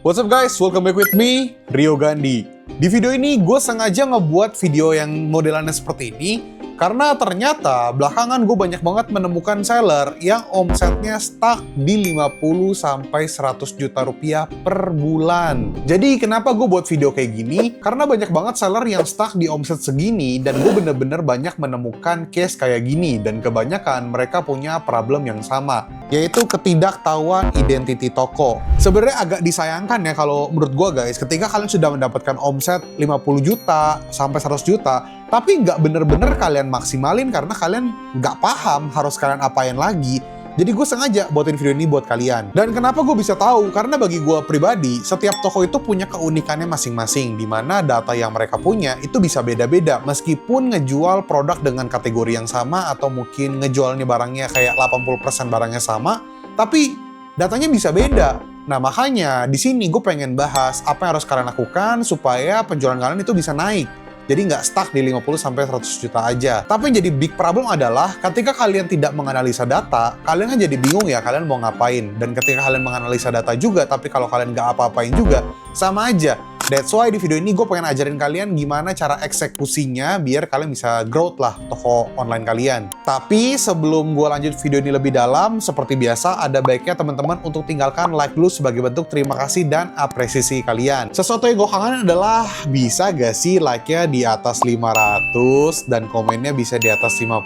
What's up guys, welcome back with me, Rio Gandhi. Di video ini gue sengaja ngebuat video yang modelannya seperti ini karena ternyata belakangan gue banyak banget menemukan seller yang omsetnya stuck di 50-100 juta rupiah per bulan. Jadi kenapa gue buat video kayak gini? Karena banyak banget seller yang stuck di omset segini dan gue bener-bener banyak menemukan case kayak gini dan kebanyakan mereka punya problem yang sama, yaitu ketidaktahuan identiti toko. Sebenarnya agak disayangkan ya kalau menurut gue guys, ketika kalian sudah mendapatkan omset 50 juta sampai 100 juta, tapi nggak bener-bener kalian maksimalin karena kalian nggak paham harus kalian apain lagi. Jadi gue sengaja buatin video ini buat kalian. Dan kenapa gue bisa tahu? Karena bagi gue pribadi, setiap toko itu punya keunikannya masing-masing, di mana data yang mereka punya itu bisa beda-beda. Meskipun ngejual produk dengan kategori yang sama, atau mungkin ngejualnya barangnya kayak 80% barangnya sama, tapi datanya bisa beda. Nah makanya di sini gue pengen bahas apa yang harus kalian lakukan supaya penjualan kalian itu bisa naik. Jadi nggak stuck di 50-100 juta aja. Tapi yang jadi big problem adalah ketika kalian tidak menganalisa data, kalian kan jadi bingung ya kalian mau ngapain. Dan ketika kalian menganalisa data juga, tapi kalau kalian nggak apa-apain juga, sama aja. That's why di video ini gue pengen ajarin kalian gimana cara eksekusinya biar kalian bisa growth lah toko online kalian. Tapi sebelum gue lanjut video ini lebih dalam, seperti biasa ada baiknya teman-teman untuk tinggalkan like dulu sebagai bentuk terima kasih dan apresiasi kalian. Sesuatu yang gue kangen adalah bisa gak sih like-nya di atas 500 dan komennya bisa di atas 50.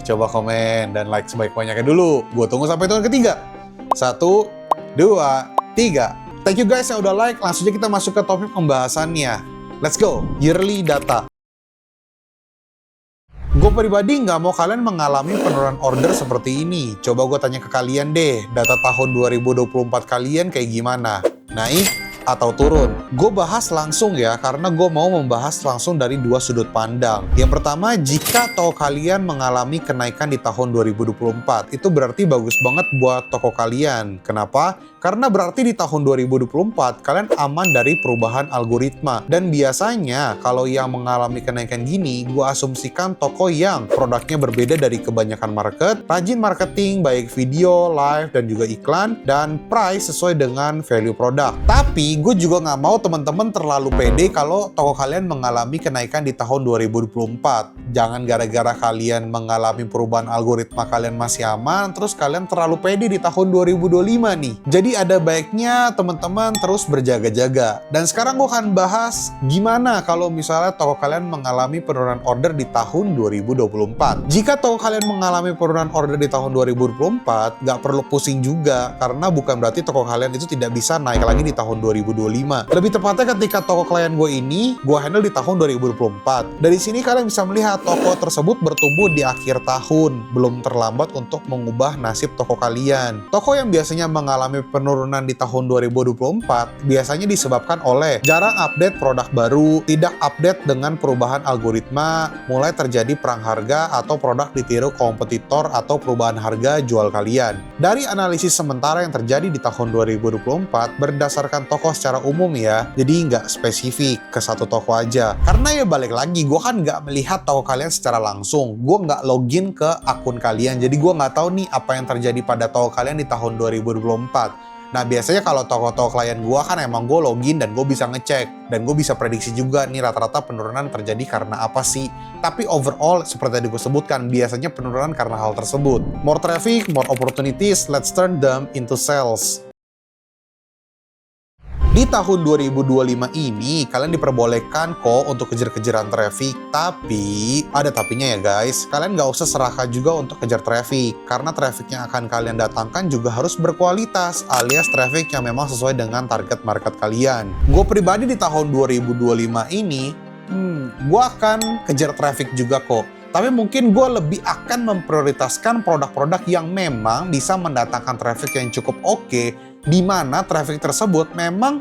Coba komen dan like sebaik-banyaknya dulu. Gue tunggu sampai hitungan ketiga. 1, 2, 3. Thank you guys yang udah like. Langsung aja kita masuk ke topik pembahasannya. Let's go. Yearly data. Gue pribadi nggak mau kalian mengalami penurunan order seperti ini. Coba gue tanya ke kalian deh, data tahun 2024 kalian kayak gimana? Naik atau turun? Gue bahas langsung ya, karena gue mau membahas langsung dari dua sudut pandang. Yang pertama, jika toko kalian mengalami kenaikan di tahun 2024, itu berarti bagus banget buat toko kalian. Kenapa? Karena berarti di tahun 2024, kalian aman dari perubahan algoritma. Dan biasanya, kalau yang mengalami kenaikan gini, gue asumsikan toko yang produknya berbeda dari kebanyakan market, rajin marketing, baik video, live, dan juga iklan, dan price sesuai dengan value produk. Tapi, gue juga nggak mau teman-teman terlalu pede kalau toko kalian mengalami kenaikan di tahun 2024. Jangan gara-gara kalian mengalami perubahan algoritma kalian masih aman, terus kalian terlalu pede di tahun 2025 nih. Jadi ada baiknya teman-teman terus berjaga-jaga. Dan sekarang gue akan bahas gimana kalau misalnya toko kalian mengalami penurunan order di tahun 2024. Jika toko kalian mengalami penurunan order di tahun 2024, nggak perlu pusing juga, karena bukan berarti toko kalian itu tidak bisa naik lagi di tahun 2025. Lebih tepatnya ketika toko klien gue ini, gue handle di tahun 2024. Dari sini kalian bisa melihat toko tersebut bertumbuh di akhir tahun. Belum terlambat untuk mengubah nasib toko kalian. Toko yang biasanya mengalami penurunan di tahun 2024 biasanya disebabkan oleh jarang update produk baru, tidak update dengan perubahan algoritma, mulai terjadi perang harga atau produk ditiru kompetitor atau perubahan harga jual kalian. Dari analisis sementara yang terjadi di tahun 2024 berdasarkan toko secara umum ya, jadi nggak spesifik ke satu toko aja. Karena ya balik lagi, gue kan nggak melihat toko kalian secara langsung, gue nggak login ke akun kalian, jadi gue nggak tahu nih apa yang terjadi pada toko kalian di tahun 2024. Nah biasanya kalau toko-toko klien gue kan emang gue login dan gue bisa ngecek. Dan gue bisa prediksi juga nih rata-rata penurunan terjadi karena apa sih. Tapi overall seperti yang gue sebutkan, biasanya penurunan karena hal tersebut. More traffic, more opportunities, let's turn them into sales. Di tahun 2025 ini, kalian diperbolehkan kok untuk kejar-kejaran traffic. Tapi, ada tapinya ya guys. Kalian nggak usah serakah juga untuk kejar traffic. Karena traffic yang akan kalian datangkan juga harus berkualitas, alias traffic yang memang sesuai dengan target market kalian. Gue pribadi di tahun 2025 ini, gue akan kejar traffic juga kok. Tapi mungkin gue lebih akan memprioritaskan produk-produk yang memang bisa mendatangkan traffic yang cukup oke, di mana traffic tersebut memang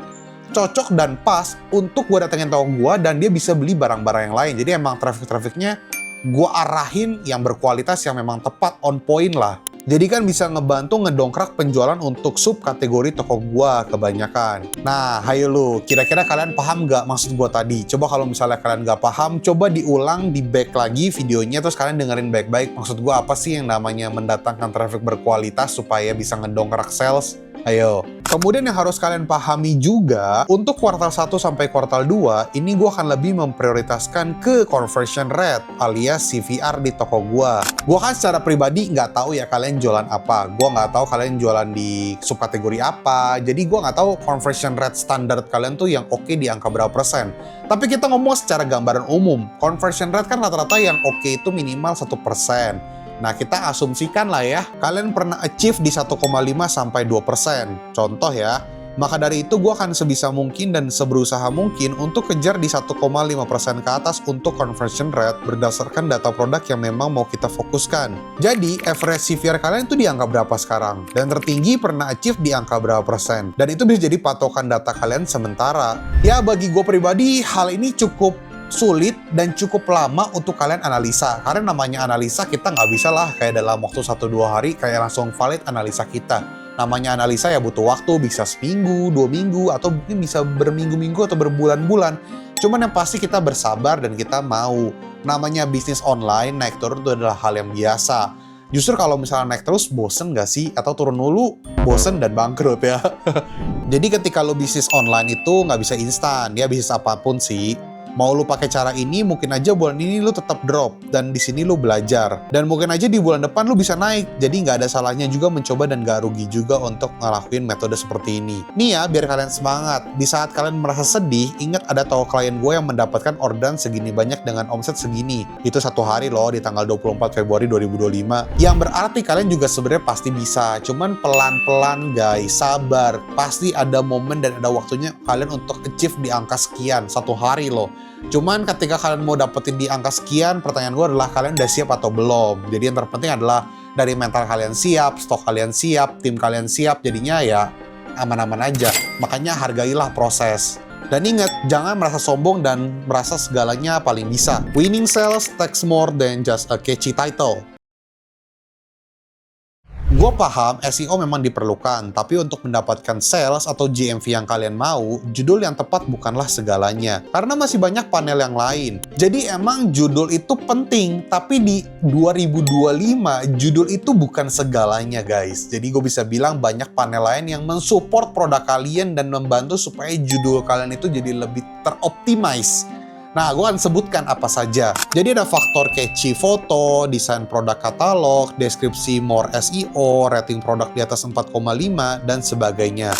cocok dan pas untuk gue datengin toko gue dan dia bisa beli barang-barang yang lain. Jadi emang traffic-trafficnya gue arahin yang berkualitas, yang memang tepat, on point lah. Jadi kan bisa ngebantu ngedongkrak penjualan untuk subkategori toko gua kebanyakan. Nah, hayo lu, kira-kira kalian paham nggak maksud gua tadi? Coba kalau misalnya kalian nggak paham, coba diulang, di back lagi videonya, terus kalian dengerin baik-baik. Maksud gua apa sih yang namanya mendatangkan traffic berkualitas supaya bisa ngedongkrak sales? Ayo. Kemudian yang harus kalian pahami juga, untuk kuartal 1 sampai kuartal 2, ini gue akan lebih memprioritaskan ke conversion rate alias CVR di toko gue. Gue kan secara pribadi nggak tahu ya kalian jualan apa. Gue nggak tahu kalian jualan di subkategori apa. Jadi gue nggak tahu conversion rate standar kalian tuh yang oke di angka berapa persen. Tapi kita ngomong secara gambaran umum. Conversion rate kan rata-rata yang oke itu minimal 1%. Nah, kita asumsikan lah ya, kalian pernah achieve di 1,5 sampai 2%. Contoh ya, maka dari itu gue akan sebisa mungkin dan seberusaha mungkin untuk kejar di 1,5% ke atas untuk conversion rate berdasarkan data produk yang memang mau kita fokuskan. Jadi, average CVR kalian itu di angka berapa sekarang? Dan tertinggi pernah achieve di angka berapa persen? Dan itu bisa jadi patokan data kalian sementara. Ya, bagi gue pribadi, hal ini cukup sulit dan cukup lama untuk kalian analisa. Karena namanya analisa, kita nggak bisa lah kayak dalam waktu 1-2 hari kayak langsung valid analisa kita. Namanya analisa ya butuh waktu, bisa seminggu, 2 minggu, atau mungkin bisa berminggu-minggu atau berbulan-bulan. Cuman yang pasti kita bersabar dan kita mau. Namanya bisnis online, naik turun itu adalah hal yang biasa. Justru kalau misalnya naik terus, bosen nggak sih? Atau turun dulu, bosen dan bangkrut ya. Jadi ketika lo bisnis online itu nggak bisa instan, ya bisnis apapun sih. Mau lu pakai cara ini, mungkin aja bulan ini lu tetap drop, dan di sini lu belajar. Dan mungkin aja di bulan depan lu bisa naik, jadi nggak ada salahnya juga mencoba dan nggak rugi juga untuk ngelakuin metode seperti ini. Nih ya, biar kalian semangat. Di saat kalian merasa sedih, ingat ada toko klien gue yang mendapatkan orderan segini banyak dengan omset segini. Itu 1 hari loh, di tanggal 24 Februari 2025. Yang berarti kalian juga sebenarnya pasti bisa. Cuman pelan-pelan guys, sabar. Pasti ada momen dan ada waktunya kalian untuk achieve di angka sekian, 1 hari loh. Cuman ketika kalian mau dapetin di angka sekian, pertanyaan gue adalah kalian udah siap atau belum. Jadi yang terpenting adalah dari mental kalian siap, stok kalian siap, tim kalian siap, jadinya ya aman-aman aja. Makanya hargailah proses. Dan ingat, jangan merasa sombong dan merasa segalanya paling bisa. Winning sales takes more than just a catchy title. Gue paham SEO memang diperlukan, tapi untuk mendapatkan sales atau GMV yang kalian mau, judul yang tepat bukanlah segalanya. Karena masih banyak panel yang lain. Jadi emang judul itu penting, tapi di 2025, judul itu bukan segalanya guys. Jadi gue bisa bilang banyak panel lain yang mensupport produk kalian dan membantu supaya judul kalian itu jadi lebih teroptimize. Nah, gue akan sebutkan apa saja. Jadi ada faktor catchy foto, desain produk katalog, deskripsi more SEO, rating produk di atas 4,5, dan sebagainya.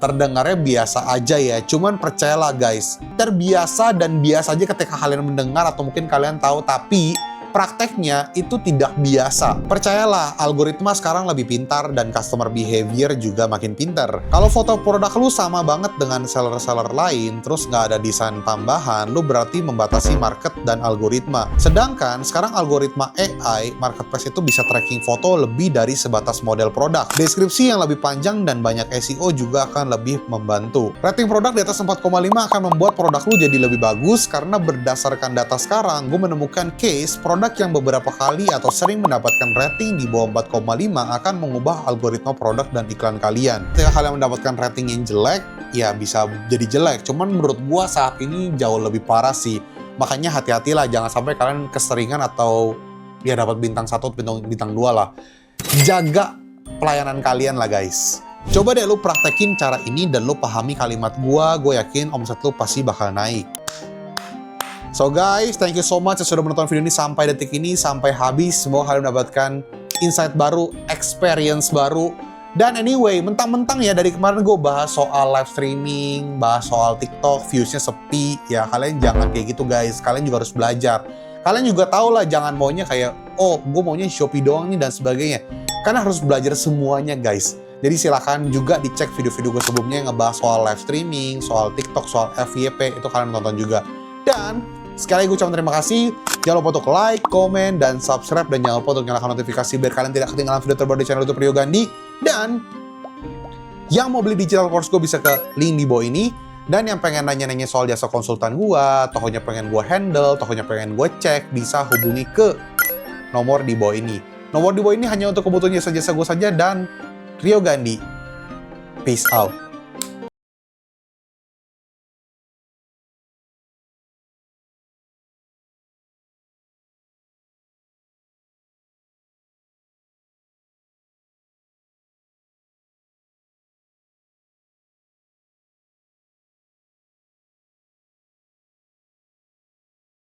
Terdengarnya biasa aja ya, cuman percayalah guys, terbiasa dan biasa aja ketika kalian mendengar atau mungkin kalian tahu, tapi prakteknya itu tidak biasa. Percayalah, algoritma sekarang lebih pintar dan customer behavior juga makin pintar. Kalau foto produk lu sama banget dengan seller-seller lain, terus nggak ada desain tambahan, lu berarti membatasi market dan algoritma. Sedangkan sekarang algoritma AI, marketplace itu bisa tracking foto lebih dari sebatas model produk. Deskripsi yang lebih panjang dan banyak SEO juga akan lebih membantu. Rating produk di atas 4,5 akan membuat produk lu jadi lebih bagus karena berdasarkan data sekarang, gue menemukan case produk yang beberapa kali atau sering mendapatkan rating di bawah 4,5 akan mengubah algoritma produk dan iklan kalian. Ketika kalian mendapatkan rating yang jelek, ya bisa jadi jelek. Cuman menurut gua saat ini jauh lebih parah sih. Makanya hati-hatilah, jangan sampai kalian keseringan atau ya dapat bintang 1, bintang 2 lah. Jaga pelayanan kalian lah guys. Coba deh lu praktekin cara ini dan lu pahami kalimat gua, gue yakin omset lu pasti bakal naik. So guys, thank you so much yang sudah menonton video ini sampai detik ini, sampai habis. Semoga kalian mendapatkan insight baru, experience baru. Dan anyway, mentang-mentang ya dari kemarin gue bahas soal live streaming, bahas soal TikTok, viewsnya sepi. Ya kalian jangan kayak gitu guys, kalian juga harus belajar. Kalian juga tahu lah, jangan maunya kayak, oh gue maunya Shopee doang nih dan sebagainya. Karena harus belajar semuanya guys. Jadi silahkan juga dicek video-video gue sebelumnya yang ngebahas soal live streaming, soal TikTok, soal FYP, itu kalian tonton juga. Dan sekali lagi gue ucapkan terima kasih. Jangan lupa untuk like, komen, dan subscribe. Dan jangan lupa untuk nyalakan notifikasi biar kalian tidak ketinggalan video terbaru di channel YouTube Rio Gandhi. Dan yang mau beli digital course gue bisa ke link di bawah ini. Dan yang pengen nanya-nanya soal jasa konsultan gue, tokonya pengen gue handle, tokonya pengen gue cek, bisa hubungi ke nomor di bawah ini. Nomor di bawah ini hanya untuk kebutuhan jasa-jasa gue saja. Dan Rio Gandhi, peace out.